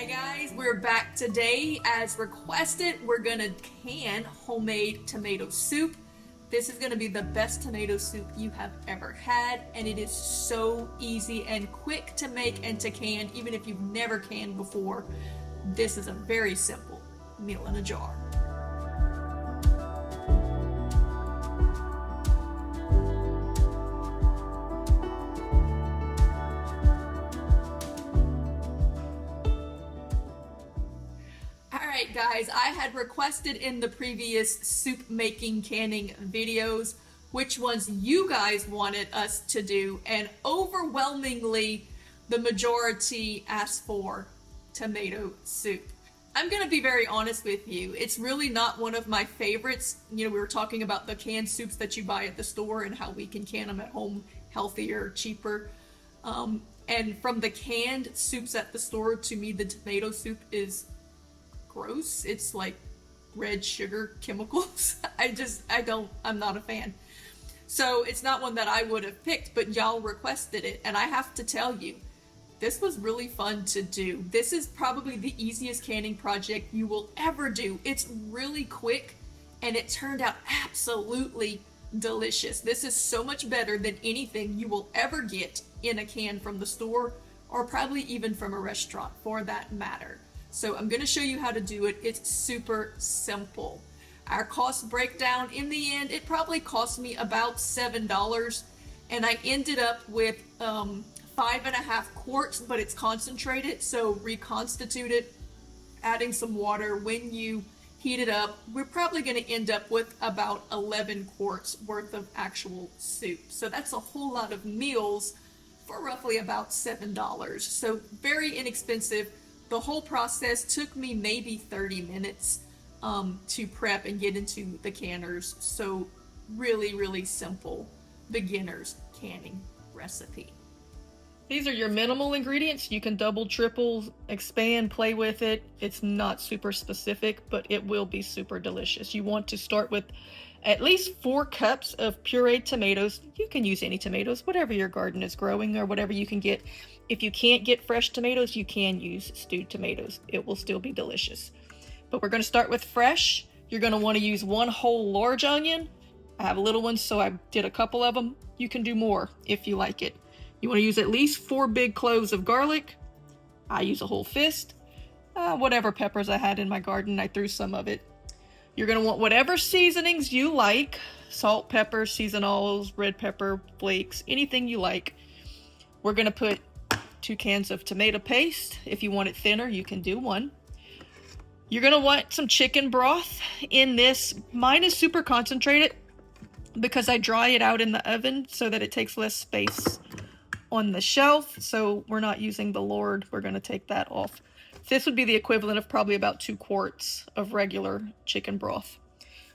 Hi guys, we're back today. As requested, we're gonna can homemade tomato soup. This is gonna be the best tomato soup you have ever had, and it is so easy and quick to make and to can. Even if you've never canned before, this is a very simple meal in a jar. Alright guys, I had requested in the previous soup making canning videos which ones you guys wanted us to do, and overwhelmingly the majority asked for tomato soup. I'm gonna be very honest with you, it's really not one of my favorites. You know, we were talking about the canned soups that you buy at the store and how we can can them at home healthier, cheaper. And from the canned soups at the store, to me the tomato soup is gross. It's like red sugar chemicals. I'm not a fan. So it's not one that I would have picked, but y'all requested it, and I have to tell you, this was really fun to do. This is probably the easiest canning project you will ever do. It's really quick, and it turned out absolutely delicious. This is so much better than anything you will ever get in a can from the store, or probably even from a restaurant for that matter. So I'm going to show you how to do it. It's super simple. Our cost breakdown, in the end, it probably cost me about $7, and I ended up with 5.5 quarts, but it's concentrated, so reconstitute it, adding some water. When you heat it up, we're probably going to end up with about 11 quarts worth of actual soup. So that's a whole lot of meals for roughly about $7. So very inexpensive. The whole process took me maybe 30 minutes to prep and get into the canners. So really, really simple beginner's canning recipe. These are your minimal ingredients. You can double, triple, expand, play with it. It's not super specific, but it will be super delicious. You want to start with at least 4 cups of pureed tomatoes. You can use any tomatoes, whatever your garden is growing or whatever you can get. If you can't get fresh tomatoes, you can use stewed tomatoes. It will still be delicious. But we're going to start with fresh. You're going to want to use 1 whole large onion. I have little ones, so I did a couple of them. You can do more if you like it. You want to use at least 4 big cloves of garlic. I use a whole fist. Whatever peppers I had in my garden, I threw some of it. You're going to want whatever seasonings you like. Salt, pepper, seasonals, red pepper flakes, anything you like. We're going to put 2 cans of tomato paste. If you want it thinner, you can do 1. You're going to want some chicken broth in this. Mine is super concentrated because I dry it out in the oven so that it takes less space on the shelf. So we're not using the Lord. We're going to take that off. This would be the equivalent of probably about 2 quarts of regular chicken broth.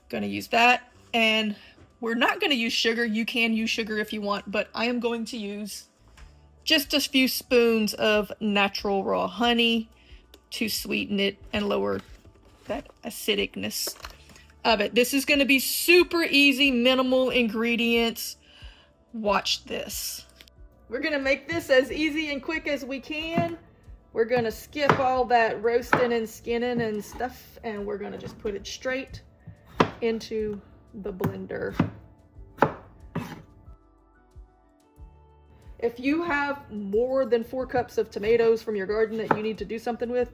Going to use that. And we're not going to use sugar. You can use sugar if you want, but I am going to use just a few spoons of natural raw honey to sweeten it and lower that acidicness of it. This is going to be super easy, minimal ingredients. Watch this. We're going to make this as easy and quick as we can. We're going to skip all that roasting and skinning and stuff, and we're going to just put it straight into the blender. If you have more than 4 cups of tomatoes from your garden that you need to do something with,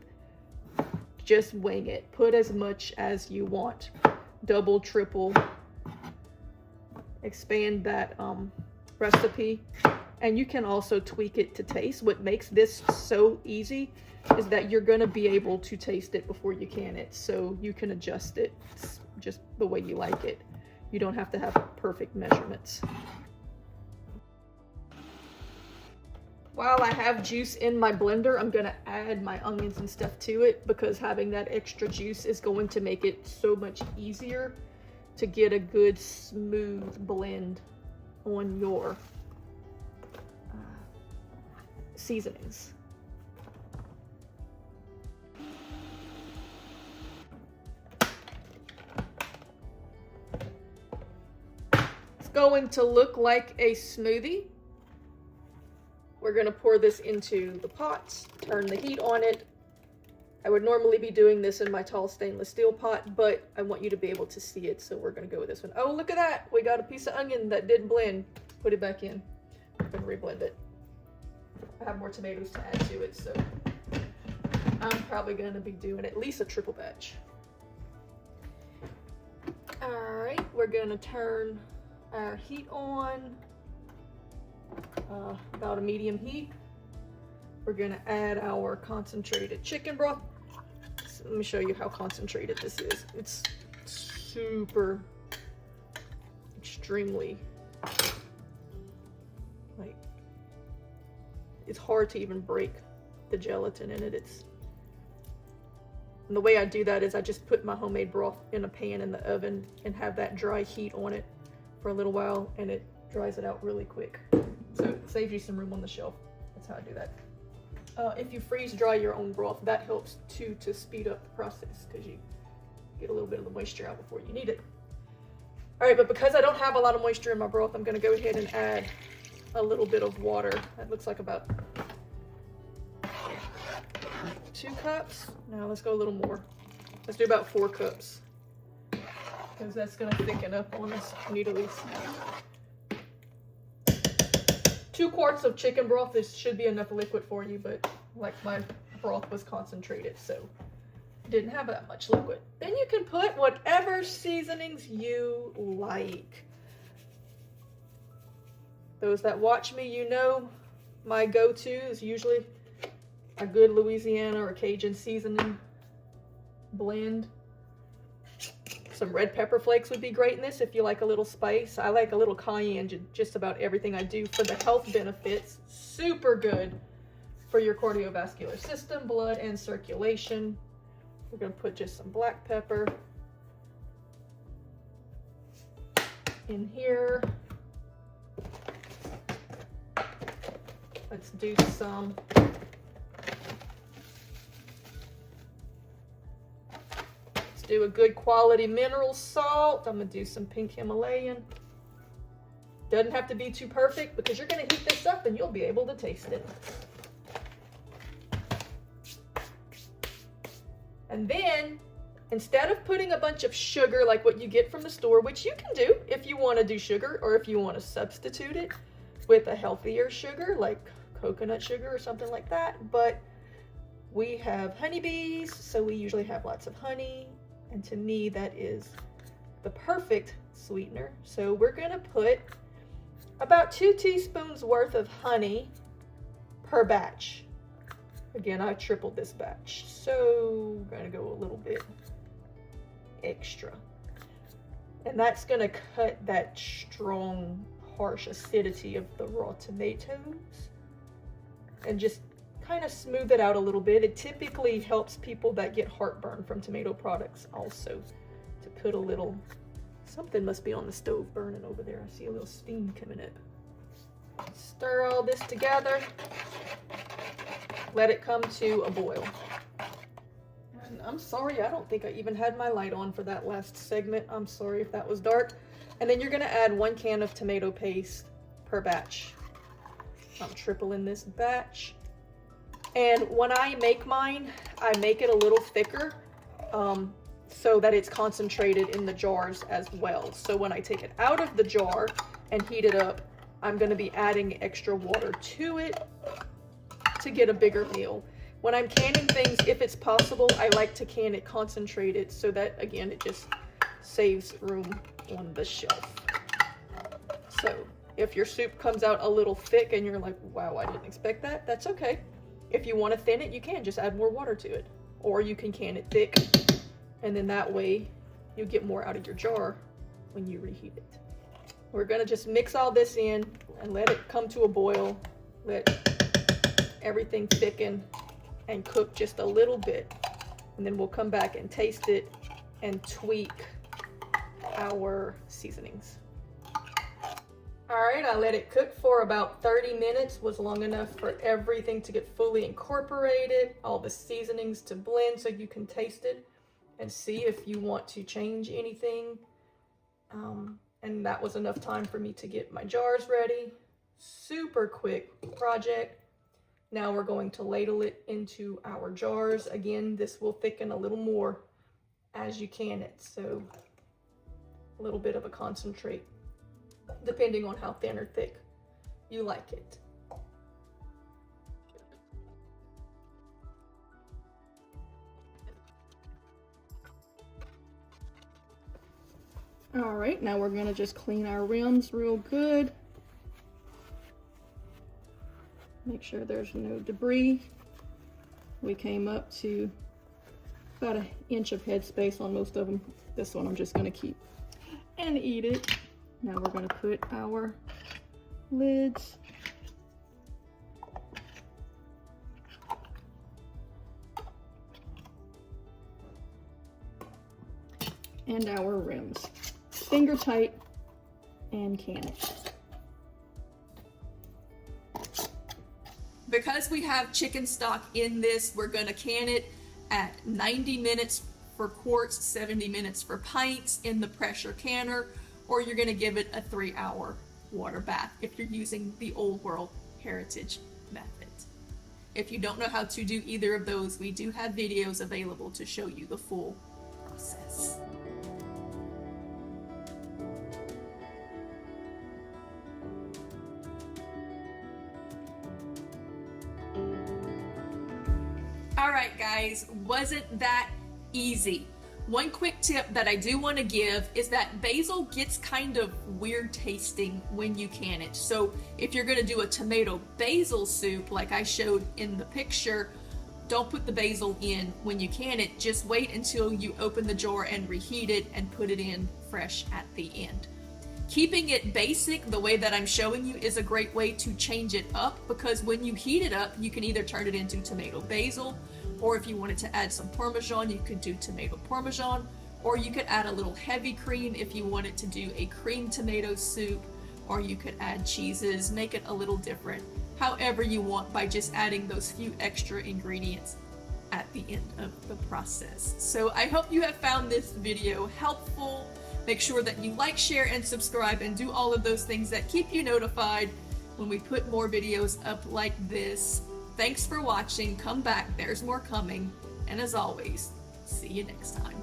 just wing it. Put as much as you want. Double, triple, expand that recipe. And you can also tweak it to taste. What makes this so easy is that you're going to be able to taste it before you can it. So you can adjust it just the way you like it. You don't have to have perfect measurements. While I have juice in my blender, I'm going to add my onions and stuff to it, because having that extra juice is going to make it so much easier to get a good smooth blend on your seasonings. It's going to look like a smoothie. We're going to pour this into the pot, turn the heat on it, I would normally be doing this in my tall stainless steel pot, but I want you to be able to see it, so we're gonna go with this one. Oh, look at that! We got a piece of onion that didn't blend. Put it back in. I'm gonna reblend it. I have more tomatoes to add to it, so I'm probably gonna be doing at least a triple batch. All right, we're gonna turn our heat on, about a medium heat. We're gonna add our concentrated chicken broth. So let me show you how concentrated this is. It's super, extremely, like, it's hard to even break the gelatin in it. And the way I do that is I just put my homemade broth in a pan in the oven and have that dry heat on it for a little while, and it dries it out really quick. So it saves you some room on the shelf. That's how I do that. If you freeze dry your own broth, that helps too, to speed up the process, because you get a little bit of the moisture out before you need it. All right, but because I don't have a lot of moisture in my broth, I'm gonna go ahead and add a little bit of water. That looks like about 2 cups. Now let's go a little more. Let's do about 4 cups, because that's gonna thicken up on us. I need at least 2 quarts of chicken broth. This should be enough liquid for you, but like my broth was concentrated, so didn't have that much liquid. Then you can put whatever seasonings you like. Those that watch me, you know my go-to is usually a good Louisiana or Cajun seasoning blend. Some red pepper flakes would be great in this if you like a little spice. I like a little cayenne in just about everything I do for the health benefits. Super good for your cardiovascular system, blood, and circulation. We're gonna put just some black pepper in here. Let's do some do a good quality mineral salt. I'm gonna do some pink Himalayan. Doesn't have to be too perfect, because you're gonna heat this up and you'll be able to taste it. And then, instead of putting a bunch of sugar like what you get from the store, which you can do if you want to do sugar, or if you want to substitute it with a healthier sugar like coconut sugar or something like that, but we have honeybees, so we usually have lots of honey. And to me, that is the perfect sweetener. So we're gonna put about 2 teaspoons worth of honey per batch. Again, I tripled this batch, so we're gonna go a little bit extra. And that's gonna cut that strong, harsh acidity of the raw tomatoes and just kind of smooth it out a little bit. It typically helps people that get heartburn from tomato products also to put a little, something must be on the stove burning over there. I see a little steam coming up. Stir all this together. Let it come to a boil. And I'm sorry, I don't think I even had my light on for that last segment. I'm sorry if that was dark. And then you're gonna add 1 can of tomato paste per batch. I'm tripling this batch. And when I make mine, I make it a little thicker so that it's concentrated in the jars as well. So when I take it out of the jar and heat it up, I'm gonna be adding extra water to it to get a bigger meal. When I'm canning things, if it's possible, I like to can it concentrated so that, again, it just saves room on the shelf. So if your soup comes out a little thick and you're like, wow, I didn't expect that, that's okay. If you want to thin it, you can just add more water to it. Or you can can it thick, and then that way you get more out of your jar when you reheat it. We're gonna just mix all this in and let it come to a boil. Let everything thicken and cook just a little bit. And then we'll come back and taste it and tweak our seasonings. All right, I let it cook for about 30 minutes, was long enough for everything to get fully incorporated, all the seasonings to blend so you can taste it and see if you want to change anything. And that was enough time for me to get my jars ready. Super quick project. Now we're going to ladle it into our jars. Again, this will thicken a little more as you can it, so a little bit of a concentrate, depending on how thin or thick you like it. All right, now we're gonna just clean our rims real good. Make sure there's no debris. We came up to about an inch of headspace on most of them. This one I'm just gonna keep and eat it. Now we're gonna put our lids. And our rims. Finger tight and can it. Because we have chicken stock in this, we're gonna can it at 90 minutes for quarts, 70 minutes for pints in the pressure canner, or you're gonna give it a 3-hour water bath if you're using the old world heritage method. If you don't know how to do either of those, we do have videos available to show you the full process. Alright guys, wasn't that easy? One quick tip that I do want to give is that basil gets kind of weird tasting when you can it. So if you're going to do a tomato basil soup like I showed in the picture, don't put the basil in when you can it. Just wait until you open the jar and reheat it and put it in fresh at the end. Keeping it basic the way that I'm showing you is a great way to change it up, because when you heat it up, you can either turn it into tomato basil, or if you wanted to add some Parmesan, you could do tomato Parmesan, or you could add a little heavy cream if you wanted to do a cream tomato soup, or you could add cheeses, make it a little different, however you want, by just adding those few extra ingredients at the end of the process. So I hope you have found this video helpful. Make sure that you like, share, and subscribe, and do all of those things that keep you notified when we put more videos up like this. Thanks for watching. Come back, there's more coming. And as always, see you next time.